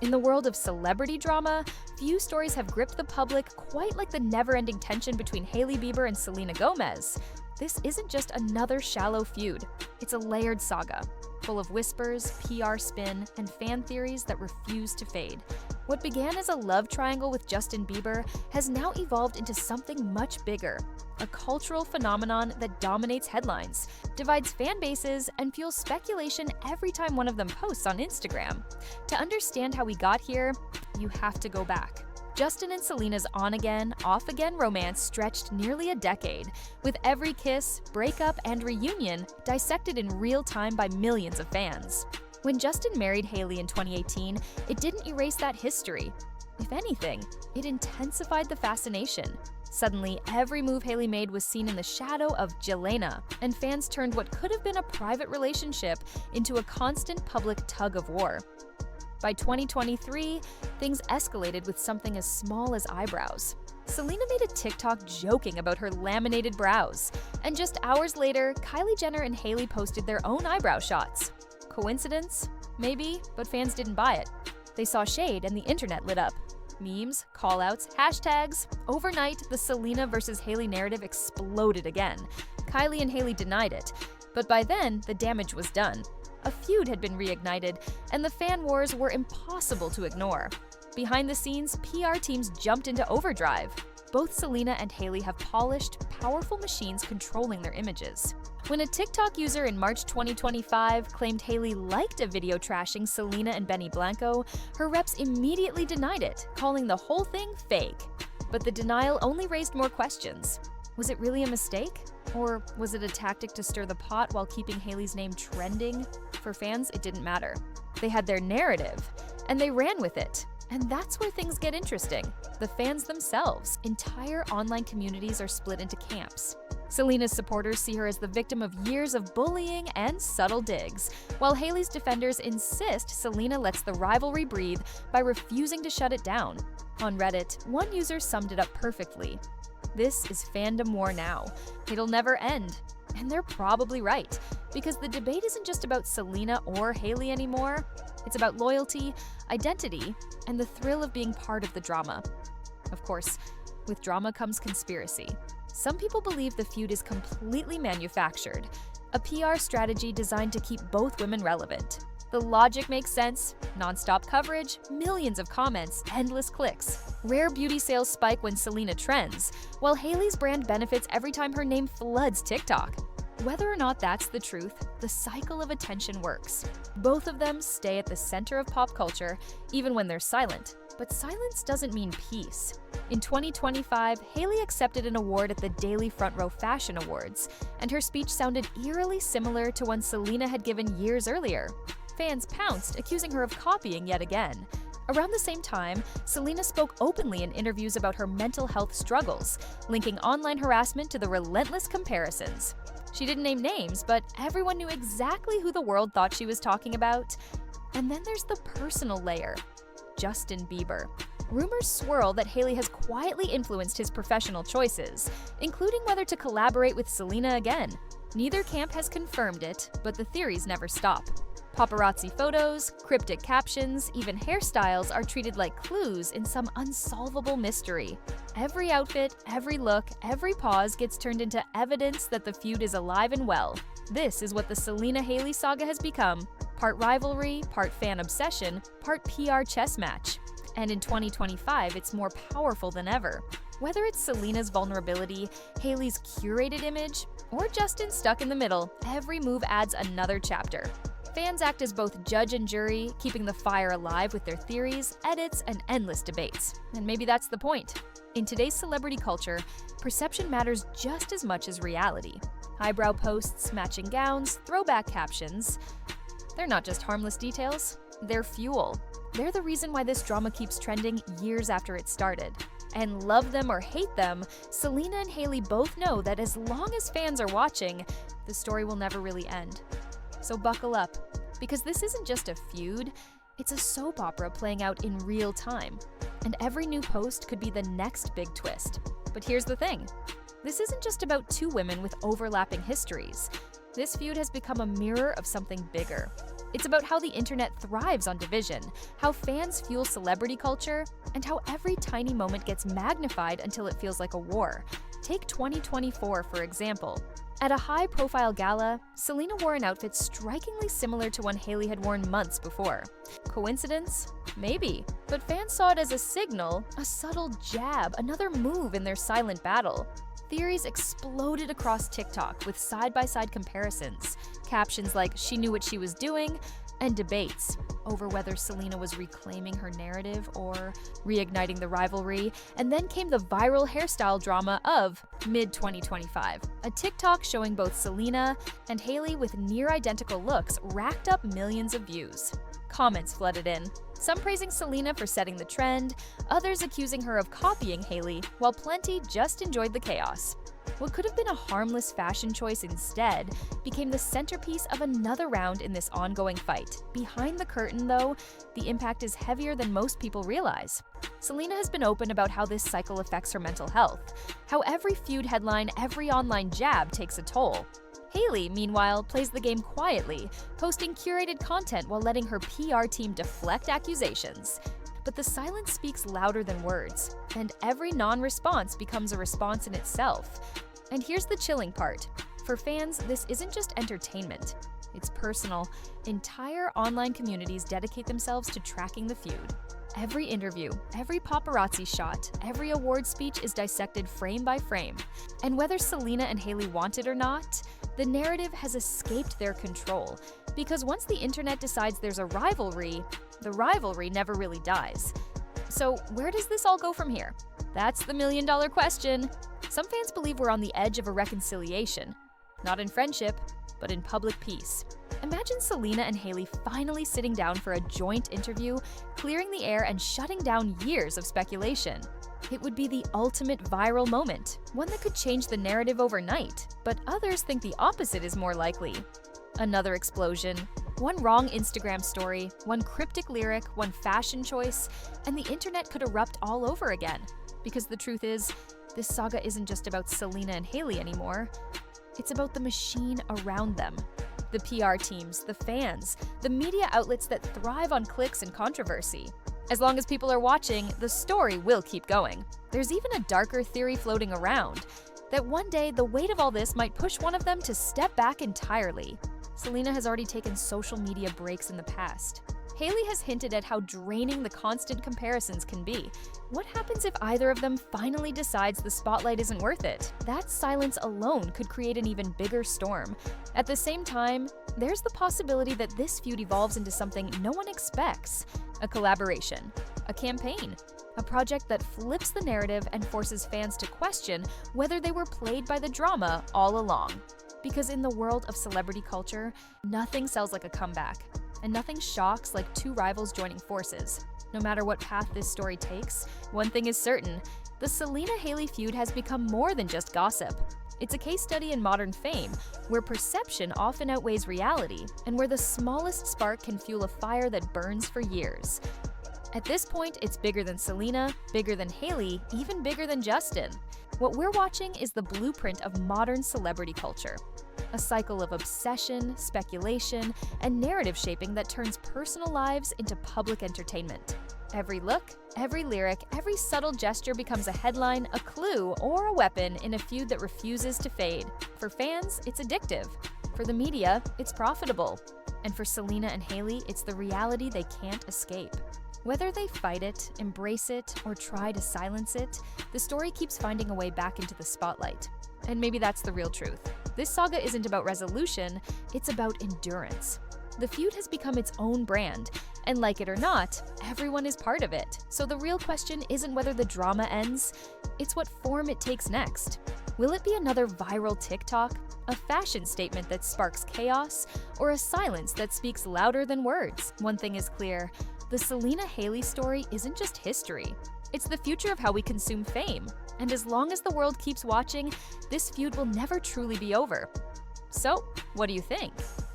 In the world of celebrity drama, few stories have gripped the public quite like the never-ending tension between Hailey Bieber and Selena Gomez. This isn't just another shallow feud. It's a layered saga, full of whispers, PR spin, and fan theories that refuse to fade. What began as a love triangle with Justin Bieber has now evolved into something much bigger, a cultural phenomenon that dominates headlines, divides fan bases, and fuels speculation every time one of them posts on Instagram. To understand how we got here, you have to go back. Justin and Selena's on-again, off-again romance stretched nearly a decade, with every kiss, breakup, and reunion dissected in real time by millions of fans. When Justin married Hailey in 2018, it didn't erase that history. If anything, it intensified the fascination. Suddenly, every move Hailey made was seen in the shadow of Jelena, and fans turned what could have been a private relationship into a constant public tug-of-war. By 2023, things escalated with something as small as eyebrows. Selena made a TikTok joking about her laminated brows, and just hours later, Kylie Jenner and Hailey posted their own eyebrow shots. Coincidence? Maybe, but fans didn't buy it. They saw shade and the internet lit up. Memes, callouts, hashtags. Overnight, the Selena versus Hailey narrative exploded again. Kylie and Hailey denied it, but by then, the damage was done. A feud had been reignited, and the fan wars were impossible to ignore. Behind the scenes, PR teams jumped into overdrive. Both Selena and Hailey have polished, powerful machines controlling their images. When a TikTok user in March 2025 claimed Hailey liked a video trashing Selena and Benny Blanco, her reps immediately denied it, calling the whole thing fake. But the denial only raised more questions. Was it really a mistake? Or was it a tactic to stir the pot while keeping Hailey's name trending? For fans, it didn't matter. They had their narrative, and they ran with it. And that's where things get interesting. The fans themselves, entire online communities are split into camps. Selena's supporters see her as the victim of years of bullying and subtle digs, while Hailey's defenders insist Selena lets the rivalry breathe by refusing to shut it down. On Reddit, one user summed it up perfectly. "This is fandom war now. It'll never end." And they're probably right, because the debate isn't just about Selena or Hailey anymore. It's about loyalty, identity, and the thrill of being part of the drama. Of course, with drama comes conspiracy. Some people believe the feud is completely manufactured, a PR strategy designed to keep both women relevant. The logic makes sense: non-stop coverage, millions of comments, endless clicks. Rare beauty sales spike when Selena trends, while Hailey's brand benefits every time her name floods TikTok. Whether or not that's the truth, the cycle of attention works. Both of them stay at the center of pop culture, even when they're silent. But silence doesn't mean peace. In 2025, Hailey accepted an award at the Daily Front Row Fashion Awards, and her speech sounded eerily similar to one Selena had given years earlier. Fans pounced, accusing her of copying yet again. Around the same time, Selena spoke openly in interviews about her mental health struggles, linking online harassment to the relentless comparisons. She didn't name names, but everyone knew exactly who the world thought she was talking about. And then there's the personal layer: Justin Bieber. Rumors swirl that Hailey has quietly influenced his professional choices, including whether to collaborate with Selena again. Neither camp has confirmed it, but the theories never stop. Paparazzi photos, cryptic captions, even hairstyles are treated like clues in some unsolvable mystery. Every outfit, every look, every pause gets turned into evidence that the feud is alive and well. This is what the Selena-Hailey saga has become: part rivalry, part fan obsession, part PR chess match. And in 2025, it's more powerful than ever. Whether it's Selena's vulnerability, Hailey's curated image, or Justin stuck in the middle, every move adds another chapter. Fans act as both judge and jury, keeping the fire alive with their theories, edits, and endless debates. And maybe that's the point. In today's celebrity culture, perception matters just as much as reality. Highbrow posts, matching gowns, throwback captions. They're not just harmless details, they're fuel. They're the reason why this drama keeps trending years after it started. And love them or hate them, Selena and Hailey both know that as long as fans are watching, the story will never really end. So buckle up, because this isn't just a feud, it's a soap opera playing out in real time. And every new post could be the next big twist. But here's the thing: this isn't just about two women with overlapping histories. This feud has become a mirror of something bigger. It's about how the internet thrives on division, how fans fuel celebrity culture, and how every tiny moment gets magnified until it feels like a war. Take 2024, for example. At a high-profile gala, Selena wore an outfit strikingly similar to one Hailey had worn months before. Coincidence? Maybe. But fans saw it as a signal, a subtle jab, another move in their silent battle. Theories exploded across TikTok with side-by-side comparisons, captions like "she knew what she was doing," and debates over whether Selena was reclaiming her narrative or reigniting the rivalry. And then came the viral hairstyle drama of mid-2025. A TikTok showing both Selena and Hailey with near-identical looks racked up millions of views. Comments flooded in, some praising Selena for setting the trend, others accusing her of copying Hailey, while plenty just enjoyed the chaos. What could have been a harmless fashion choice instead became the centerpiece of another round in this ongoing fight. Behind the curtain, though, the impact is heavier than most people realize. Selena has been open about how this cycle affects her mental health, how every feud headline, every online jab takes a toll. Hailey, meanwhile, plays the game quietly, posting curated content while letting her PR team deflect accusations. But the silence speaks louder than words, and every non-response becomes a response in itself. And here's the chilling part. For fans, this isn't just entertainment. It's personal. Entire online communities dedicate themselves to tracking the feud. Every interview, every paparazzi shot, every award speech is dissected frame by frame. And whether Selena and Hailey want it or not, the narrative has escaped their control. Because once the internet decides there's a rivalry, the rivalry never really dies. So where does this all go from here? That's the million-dollar question. Some fans believe we're on the edge of a reconciliation. Not in friendship, but in public peace. Imagine Selena and Hailey finally sitting down for a joint interview, clearing the air and shutting down years of speculation. It would be the ultimate viral moment, one that could change the narrative overnight, but others think the opposite is more likely. Another explosion. One wrong Instagram story, one cryptic lyric, one fashion choice, and the internet could erupt all over again. Because the truth is, this saga isn't just about Selena and Hailey anymore. It's about the machine around them. The PR teams, the fans, the media outlets that thrive on clicks and controversy. As long as people are watching, the story will keep going. There's even a darker theory floating around, that one day the weight of all this might push one of them to step back entirely. Selena has already taken social media breaks in the past. Hailey has hinted at how draining the constant comparisons can be. What happens if either of them finally decides the spotlight isn't worth it? That silence alone could create an even bigger storm. At the same time, there's the possibility that this feud evolves into something no one expects. A collaboration, a campaign, a project that flips the narrative and forces fans to question whether they were played by the drama all along. Because in the world of celebrity culture, nothing sells like a comeback. And nothing shocks like two rivals joining forces. No matter what path this story takes, one thing is certain: the Selena-Hailey feud has become more than just gossip. It's a case study in modern fame, where perception often outweighs reality, and where the smallest spark can fuel a fire that burns for years. At this point, it's bigger than Selena, bigger than Hailey, even bigger than Justin. What we're watching is the blueprint of modern celebrity culture. A cycle of obsession, speculation, and narrative shaping that turns personal lives into public entertainment. Every look, every lyric, every subtle gesture becomes a headline, a clue, or a weapon in a feud that refuses to fade. For fans, it's addictive. For the media, it's profitable. And for Selena and Hailey, it's the reality they can't escape. Whether they fight it, embrace it, or try to silence it, the story keeps finding a way back into the spotlight. And maybe that's the real truth. This saga isn't about resolution, it's about endurance. The feud has become its own brand, and like it or not, everyone is part of it. So the real question isn't whether the drama ends, it's what form it takes next. Will it be another viral TikTok, a fashion statement that sparks chaos, or a silence that speaks louder than words? One thing is clear: the Selena-Hailey story isn't just history. It's the future of how we consume fame. And as long as the world keeps watching, this feud will never truly be over. So, what do you think?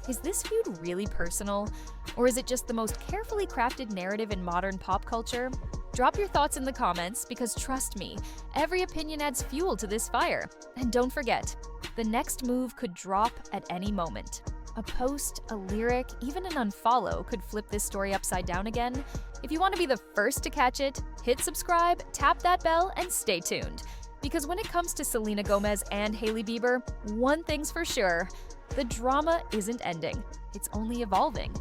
Is this feud really personal? Or is it just the most carefully crafted narrative in modern pop culture? Drop your thoughts in the comments, because trust me, every opinion adds fuel to this fire. And don't forget, the next move could drop at any moment. A post, a lyric, even an unfollow could flip this story upside down again. If you want to be the first to catch it, hit subscribe, tap that bell, and stay tuned. Because when it comes to Selena Gomez and Hailey Bieber, one thing's for sure: the drama isn't ending. It's only evolving.